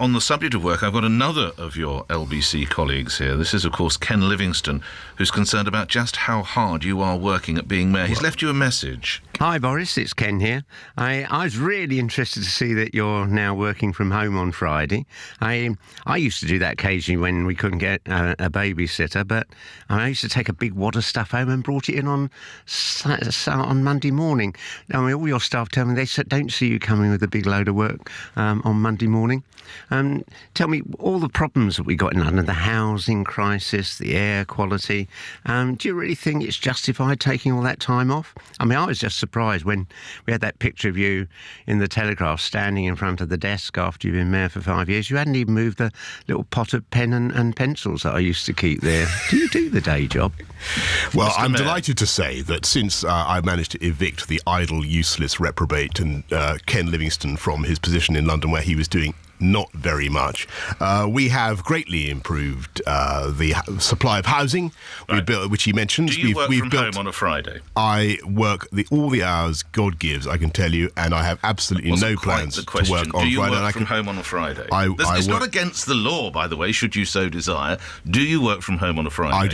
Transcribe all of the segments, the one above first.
on the subject of work, I've got another of your LBC colleagues here. This is, of course, Ken Livingstone, who's concerned about just how hard you are working at being mayor. He's left you a message. Hi, Boris. It's Ken here. I was really interested to see that you're now working from home on Friday. I used to do that occasionally when we couldn't get a babysitter, but I used to take a big wad of stuff home and brought it in on Monday morning. I mean, all your staff tell me they don't see you coming with a big load of work on Monday morning. Tell me, all the problems that we got in London, the housing crisis, the air quality, do you really think it's justified taking all that time off? I mean, I was just surprised when we had that picture of you in the Telegraph standing in front of the desk after you've been mayor for 5 years. You hadn't even moved the little pot of pen and pencils that I used to keep there. Do you do the day job? Well, I'm delighted to say that since I managed to evict the idle, useless, reprobate and Ken Livingstone from his position in London, where he was doing not very much, we have greatly improved the supply of housing, right, which he mentioned. Do you work from home on a Friday? I work all the hours God gives, I can tell you, and I have absolutely no plans to work on Friday. Do you work from home on a Friday? It's not against the law, by the way, should you so desire. Do you work from home on a Friday? I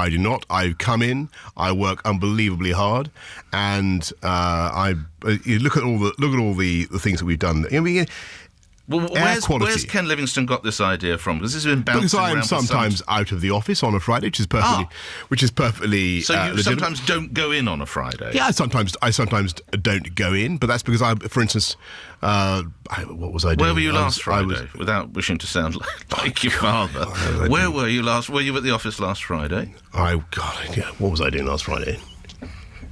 do not. I come in, I work unbelievably hard, and you look at all the things that we've done. Well, where's Ken Livingstone got this idea from? Because this has been bouncing around. Because I am sometimes out of the office on a Friday, which is perfectly. So you legitimate. sometimes don't go in on a Friday. Yeah, I sometimes don't go in, but that's because for instance, what was I doing? Where were you last Friday? Without wishing to sound like your father, where were you last? Were you at the office last Friday? What was I doing last Friday?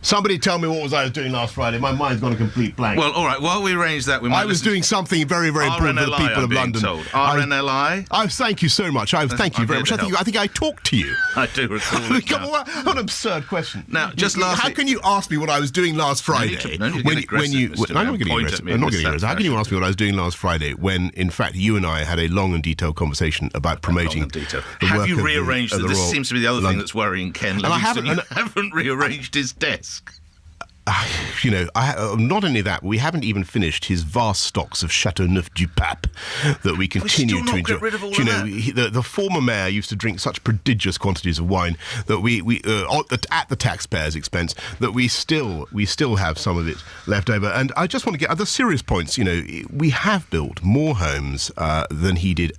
Somebody tell me what I was doing last Friday. My mind's gone a complete blank. Well, all right. While we arrange that, I was doing something very, very important for the people of London. RNLI? Thank you so much. Thank you very much. I think I talked to you. I do recall it now. What an absurd question. Now, just lastly, how can you ask me what I was doing last Friday? I'm not getting aggressive. I'm not getting aggressive. How can you ask me what I was doing last Friday when, in fact, you and I had a long and detailed conversation about promoting the Have work you rearranged of the this? Royal Seems to be the other thing that's worrying Ken Livingstone. You haven't rearranged his desk. Not only that, we haven't even finished his vast stocks of Chateauneuf du Pape that we continue to enjoy. The former mayor used to drink such prodigious quantities of wine that we at the taxpayers' expense, that we still have some of it left over. And I just want to get other serious points. We have built more homes than he did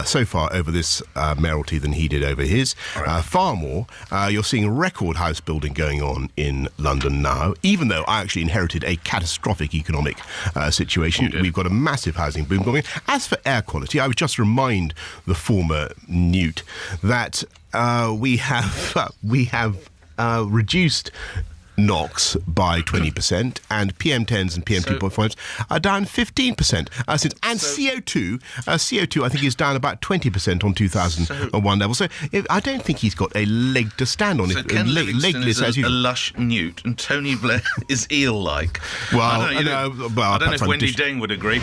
so far over this mayoralty than he did over his. Right. Far more. You're seeing record house building going on in London now, even though I actually inherited a catastrophic economic situation. We've got a massive housing boom going. As for air quality, I would just remind the former Newt that we have reduced NOx by 20%, and PM10s and PM2.5s are down 15%. CO2 I think is down about 20% on 2001 level. So I don't think he's got a leg to stand on. So Ken Livingstone is a lush Newt, and Tony Blair is eel-like. Well, I don't know if Wendy Deng would agree.